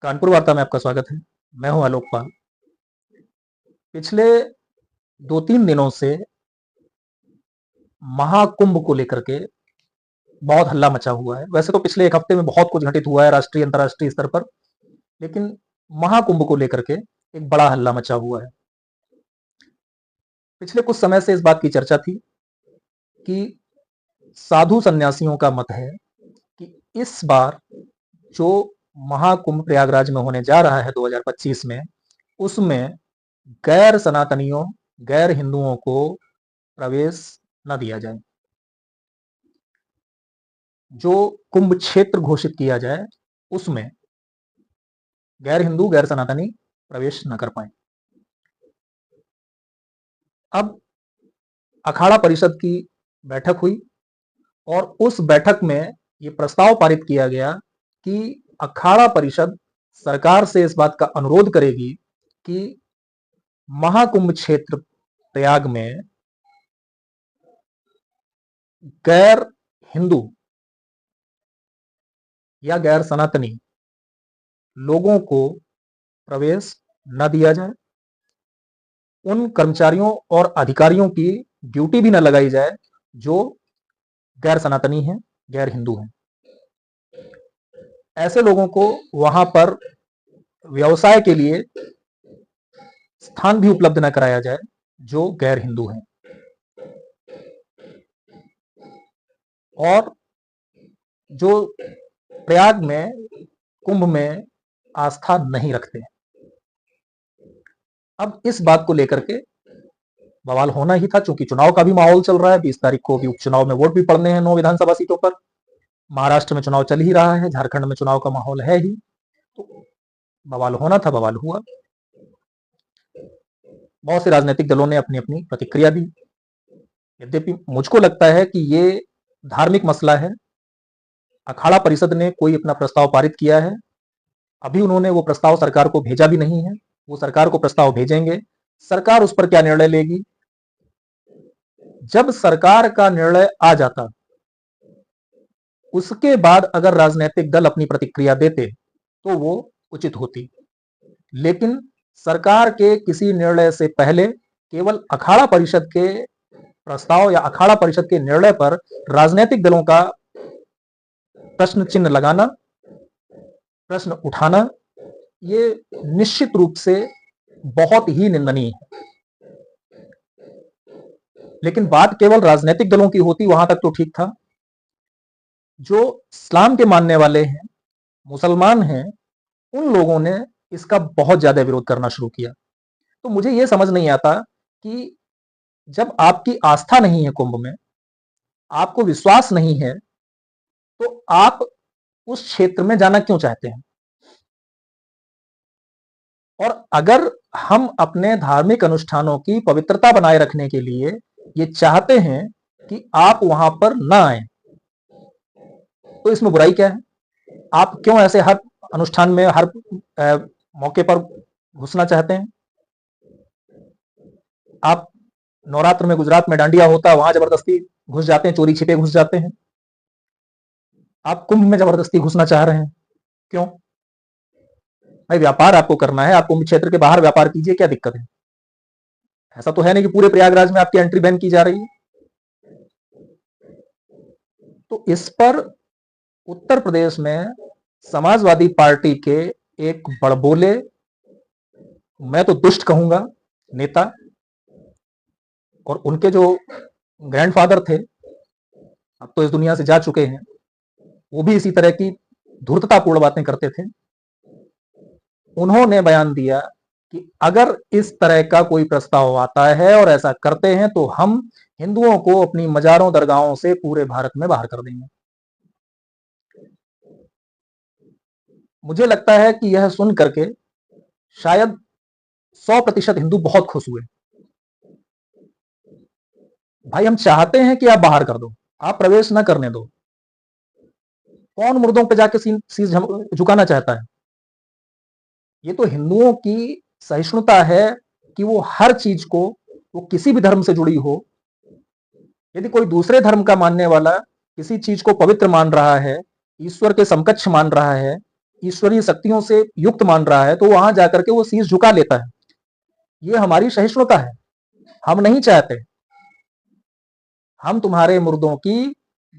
कानपुर वार्ता में आपका स्वागत है। मैं हूं आलोक पाल। पिछले 2-3 दिनों से महाकुंभ को लेकर के बहुत हल्ला मचा हुआ है। वैसे तो पिछले 1 हफ्ते में बहुत कुछ घटित हुआ है राष्ट्रीय अंतर्राष्ट्रीय स्तर पर, लेकिन महाकुंभ को लेकर के एक बड़ा हल्ला मचा हुआ है। पिछले कुछ समय से इस बात की चर्चा थी कि साधु सन्यासियों का मत है कि इस बार जो महाकुंभ प्रयागराज में होने जा रहा है 2025 में, उसमें गैर सनातनियों, गैर हिंदुओं को प्रवेश न दिया जाए। जो कुंभ क्षेत्र घोषित किया जाए उसमें गैर हिंदू, गैर सनातनी प्रवेश न कर पाए। अब अखाड़ा परिषद की बैठक हुई और उस बैठक में ये प्रस्ताव पारित किया गया कि अखाड़ा परिषद सरकार से इस बात का अनुरोध करेगी कि महाकुंभ क्षेत्र प्रयाग में गैर हिंदू या गैर सनातनी लोगों को प्रवेश न दिया जाए। उन कर्मचारियों और अधिकारियों की ड्यूटी भी न लगाई जाए जो गैर सनातनी हैं, गैर हिंदू हैं। ऐसे लोगों को वहां पर व्यवसाय के लिए स्थान भी उपलब्ध न कराया जाए जो गैर हिंदू हैं। और जो प्रयाग में कुंभ में आस्था नहीं रखते, अब इस बात को लेकर के बवाल होना ही था। चूंकि चुनाव का भी माहौल चल रहा है, 20 तारीख को भी उपचुनाव में वोट भी पड़ने हैं 9 विधानसभा सीटों पर। महाराष्ट्र में चुनाव चल ही रहा है, झारखंड में चुनाव का माहौल है ही, तो बवाल होना था, बवाल हुआ। बहुत से राजनीतिक दलों ने अपनी अपनी प्रतिक्रिया दी। यद्यपि मुझको लगता है कि ये धार्मिक मसला है। अखाड़ा परिषद ने कोई अपना प्रस्ताव पारित किया है, अभी उन्होंने वो प्रस्ताव सरकार को भेजा भी नहीं है। वो सरकार को प्रस्ताव भेजेंगे, सरकार उस पर क्या निर्णय लेगी। जब सरकार का निर्णय आ जाता, उसके बाद अगर राजनीतिक दल अपनी प्रतिक्रिया देते तो वो उचित होती। लेकिन सरकार के किसी निर्णय से पहले केवल अखाड़ा परिषद के प्रस्ताव या अखाड़ा परिषद के निर्णय पर राजनीतिक दलों का प्रश्न चिन्ह लगाना, प्रश्न उठाना, ये निश्चित रूप से बहुत ही निंदनीय है। लेकिन बात केवल राजनीतिक दलों की होती, वहां तक तो ठीक था। जो इस्लाम के मानने वाले हैं, मुसलमान हैं, उन लोगों ने इसका बहुत ज्यादा विरोध करना शुरू किया। तो मुझे यह समझ नहीं आता कि जब आपकी आस्था नहीं है कुंभ में, आपको विश्वास नहीं है, तो आप उस क्षेत्र में जाना क्यों चाहते हैं। और अगर हम अपने धार्मिक अनुष्ठानों की पवित्रता बनाए रखने के लिए ये चाहते हैं कि आप वहां पर ना आए, तो इसमें बुराई क्या है। आप क्यों ऐसे हर अनुष्ठान में, हर मौके पर घुसना चाहते हैं। आप नवरात्र में गुजरात में डांडिया होता है, वहां जबरदस्ती घुस जाते हैं, चोरी छिपे घुस जाते हैं। आप कुंभ में जबरदस्ती घुसना चाह रहे हैं, क्यों भाई। व्यापार आपको करना है, आप कुंभ क्षेत्र के बाहर व्यापार कीजिए, क्या दिक्कत है। ऐसा तो है नहीं कि पूरे प्रयागराज में आपकी एंट्री बैन की जा रही है। तो इस पर उत्तर प्रदेश में समाजवादी पार्टी के एक बड़बोले, मैं तो दुष्ट कहूंगा, नेता, और उनके जो ग्रैंडफादर थे, अब तो इस दुनिया से जा चुके हैं, वो भी इसी तरह की धूर्ततापूर्ण बातें करते थे। उन्होंने बयान दिया कि अगर इस तरह का कोई प्रस्ताव आता है और ऐसा करते हैं तो हम हिंदुओं को अपनी मजारों, दरगाहों से पूरे भारत में बाहर कर देंगे। मुझे लगता है कि यह सुन करके शायद 100% हिंदू बहुत खुश हुए। भाई, हम चाहते हैं कि आप बाहर कर दो, आप प्रवेश ना करने दो। कौन मुर्दों पे जाके शीश झुकाना चाहता है। ये तो हिंदुओं की सहिष्णुता है कि वो हर चीज को, वो किसी भी धर्म से जुड़ी हो, यदि कोई दूसरे धर्म का मानने वाला किसी चीज को पवित्र मान रहा है, ईश्वर के समकक्ष मान रहा है, ईश्वरीय शक्तियों से युक्त मान रहा है, तो वहां जाकर के वो शीश झुका लेता है। ये हमारी सहिष्णुता है। हम नहीं चाहते, हम तुम्हारे मुर्दों की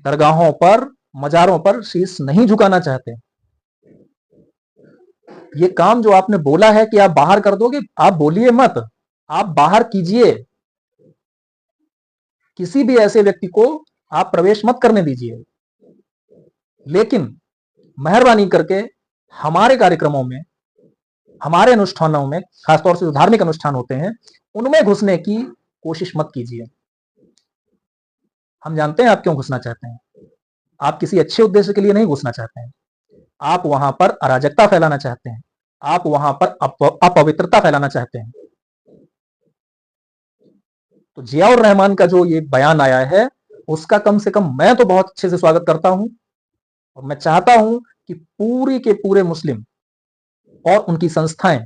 दरगाहों पर, मजारों पर शीश नहीं झुकाना चाहते। ये काम जो आपने बोला है कि आप बाहर कर दोगे, आप बोलिए मत, आप बाहर कीजिए। किसी भी ऐसे व्यक्ति को आप प्रवेश मत करने दीजिए, लेकिन मेहरबानी करके हमारे कार्यक्रमों में, हमारे अनुष्ठानों में, खासतौर से जो धार्मिक अनुष्ठान होते हैं, उनमें घुसने की कोशिश मत कीजिए। हम जानते हैं आप क्यों घुसना चाहते हैं। आप किसी अच्छे उद्देश्य के लिए नहीं घुसना चाहते हैं। आप वहां पर अराजकता फैलाना चाहते हैं, आप वहां पर अपवित्रता फैलाना चाहते हैं। तो जियाउर रहमान का जो ये बयान आया है, उसका कम से कम मैं तो बहुत अच्छे से स्वागत करता हूं, और मैं चाहता हूं कि पूरी के पूरे मुस्लिम और उनकी संस्थाएं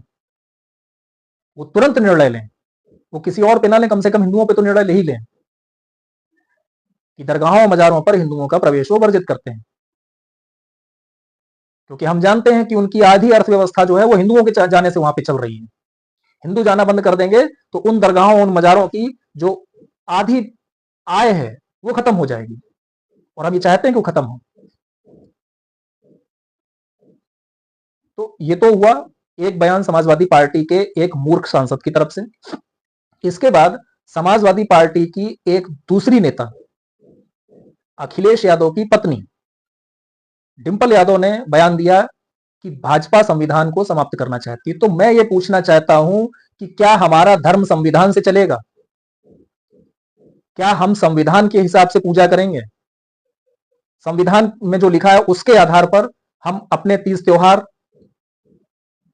वो तुरंत निर्णय लें। वो किसी और पे ना लें, कम से कम हिंदुओं पे तो निर्णय ले ही लें कि दरगाहों मजारों पर हिंदुओं का प्रवेश वो वर्जित करते हैं। क्योंकि हम जानते हैं कि उनकी आधी अर्थव्यवस्था जो है वो हिंदुओं के जाने से वहां पे चल रही है। हिंदू जाना बंद कर देंगे तो उन दरगाहों, उन मजारों की जो आधी आय है वो खत्म हो जाएगी, और हम ये चाहते हैं कि वो खत्म हो। तो ये तो हुआ एक बयान समाजवादी पार्टी के एक मूर्ख सांसद की तरफ से। इसके बाद समाजवादी पार्टी की एक दूसरी नेता, अखिलेश यादव की पत्नी डिंपल यादव ने बयान दिया कि भाजपा संविधान को समाप्त करना चाहती है। तो मैं ये पूछना चाहता हूं कि क्या हमारा धर्म संविधान से चलेगा? क्या हम संविधान के हिसाब से पूजा करेंगे? संविधान में जो लिखा है उसके आधार पर हम अपने तीज त्योहार,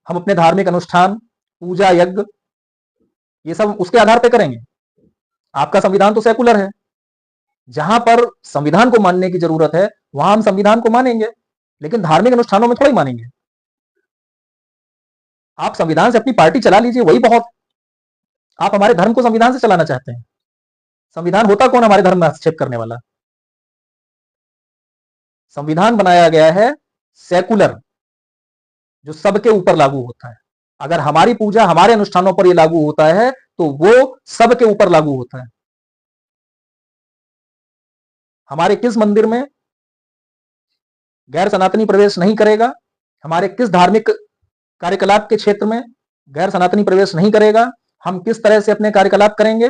हम अपने धार्मिक अनुष्ठान, पूजा यज्ञ, ये सब उसके आधार पर करेंगे? आपका संविधान तो सेकुलर है। जहां पर संविधान को मानने की जरूरत है वहां हम संविधान को मानेंगे, लेकिन धार्मिक अनुष्ठानों में थोड़ा ही मानेंगे। आप संविधान से अपनी पार्टी चला लीजिए, वही बहुत। आप हमारे धर्म को संविधान से चलाना चाहते हैं। संविधान होता कौन हमारे धर्म में हस्तक्षेप करने वाला? संविधान बनाया गया है सेकुलर, जो सबके ऊपर लागू होता है। अगर हमारी पूजा, हमारे अनुष्ठानों पर यह लागू होता है तो वो सबके ऊपर लागू होता है। हमारे किस मंदिर में गैर सनातनी प्रवेश नहीं करेगा, हमारे किस धार्मिक कार्यकलाप के क्षेत्र में गैर सनातनी प्रवेश नहीं करेगा, हम किस तरह से अपने कार्यकलाप करेंगे,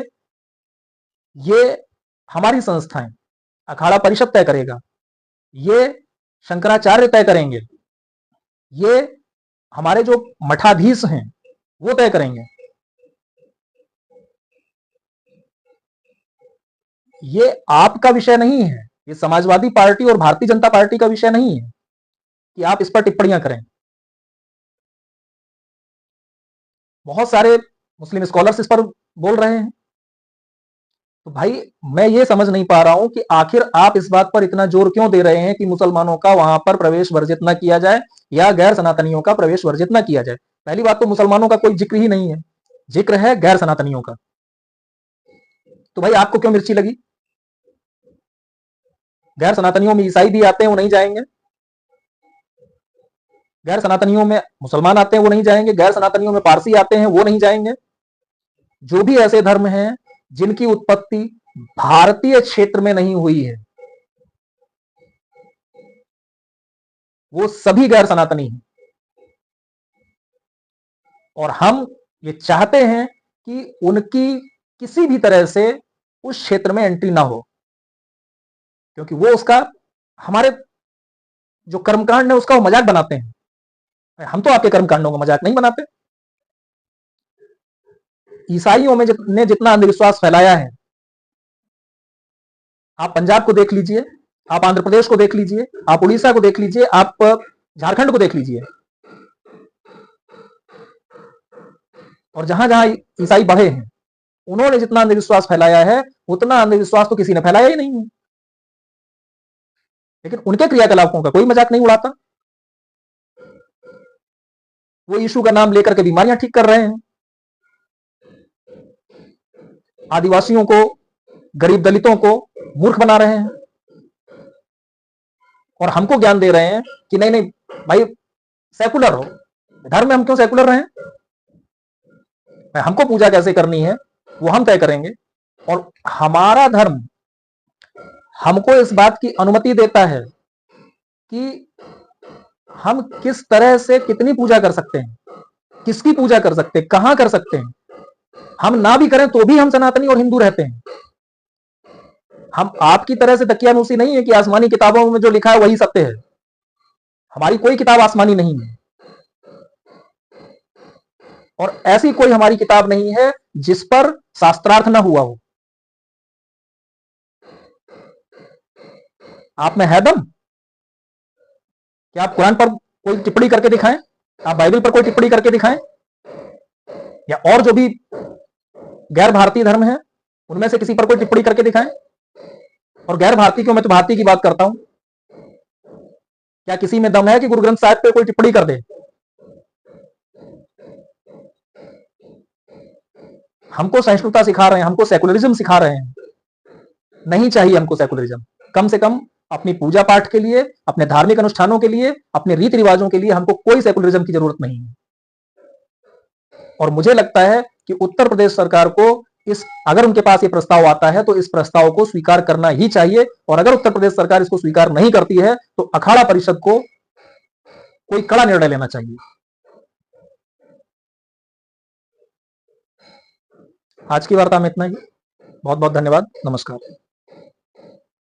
ये हमारी संस्थाएं, अखाड़ा परिषद तय करेगा, ये शंकराचार्य तय करेंगे, ये हमारे जो मठाधीश हैं वो तय करेंगे। ये आपका विषय नहीं है, ये समाजवादी पार्टी और भारतीय जनता पार्टी का विषय नहीं है कि आप इस पर टिप्पणियां करें। बहुत सारे मुस्लिम स्कॉलर्स इस पर बोल रहे हैं। तो भाई मैं ये समझ नहीं पा रहा हूं कि आखिर आप इस बात पर इतना जोर क्यों दे रहे हैं कि मुसलमानों का वहां पर प्रवेश वर्जित न किया जाए या गैर सनातनियों का प्रवेश वर्जित न किया जाए। पहली बात तो मुसलमानों का कोई जिक्र ही नहीं है, जिक्र है गैर सनातनियों का। तो भाई आपको क्यों मिर्ची लगी? गैर सनातनियों में ईसाई भी आते हैं, वो नहीं जाएंगे। गैर सनातनियों में मुसलमान आते हैं, वो नहीं जाएंगे। गैर सनातनियों में पारसी आते हैं, वो नहीं जाएंगे। जो भी ऐसे धर्म हैं जिनकी उत्पत्ति भारतीय क्षेत्र में नहीं हुई है, वो सभी गैर सनातनी हैं। और हम ये चाहते हैं कि उनकी किसी भी तरह से उस क्षेत्र में एंट्री ना हो, क्योंकि वो उसका, हमारे जो कर्मकांड है उसका वो मजाक बनाते हैं। हम तो आपके कर्मकांडों का मजाक नहीं बनाते। ईसाइयों में ने जितना अंधविश्वास फैलाया है, आप पंजाब को देख लीजिए, आप आंध्र प्रदेश को देख लीजिए, आप उड़ीसा को देख लीजिए, आप झारखंड को देख लीजिए, और जहां जहां ईसाई बढ़े हैं उन्होंने जितना अंधविश्वास फैलाया है उतना अंधविश्वास तो किसी ने फैलाया ही नहीं है। लेकिन उनके क्रियाकलापों का कोई मजाक नहीं उड़ाता। वो यीशु का नाम लेकर के बीमारियां ठीक कर रहे हैं, आदिवासियों को, गरीब दलितों को मूर्ख बना रहे हैं, और हमको ज्ञान दे रहे हैं कि नहीं नहीं भाई, सेकुलर हो। धर्म में हम क्यों सेकुलर रहे? हमको पूजा कैसे करनी है वो हम तय करेंगे, और हमारा धर्म हमको इस बात की अनुमति देता है कि हम किस तरह से कितनी पूजा कर सकते हैं, किसकी पूजा कर सकते हैं, कहां कर सकते हैं। हम ना भी करें तो भी हम सनातनी और हिंदू रहते हैं। हम आपकी तरह से दकियानूसी नहीं है कि आसमानी किताबों में जो लिखा है वही सत्य है। हमारी कोई किताब आसमानी नहीं है, और ऐसी कोई हमारी किताब नहीं है जिस पर शास्त्रार्थ ना हुआ हो। आप में है दम? क्या आप कुरान पर कोई टिप्पणी करके दिखाएं? आप बाइबल पर कोई टिप्पणी करके दिखाएं? या और जो भी गैर भारतीय धर्म है उनमें से किसी पर कोई टिप्पणी करके दिखाएं? और गैर भारतीय क्यों, मैं तो भारतीय की बात करता हूं। क्या किसी में दम है कि गुरु ग्रंथ साहिब पे कोई टिप्पणी कर दे? हमको सहिष्णुता सिखा रहे हैं, हमको सेकुलरिज्म सिखा रहे हैं। नहीं चाहिए हमको सेकुलरिज्म। कम से कम अपनी पूजा पाठ के लिए, अपने धार्मिक अनुष्ठानों के लिए, अपने रीति रिवाजों के लिए हमको कोई सेकुलरिज्म की जरूरत नहीं है। और मुझे लगता है कि उत्तर प्रदेश सरकार को अगर उनके पास ये प्रस्ताव आता है तो इस प्रस्ताव को स्वीकार करना ही चाहिए, और अगर उत्तर प्रदेश सरकार इसको स्वीकार नहीं करती है तो अखाड़ा परिषद को कोई कड़ा निर्णय लेना चाहिए। आज की वार्ता में इतना ही। बहुत बहुत धन्यवाद। नमस्कार।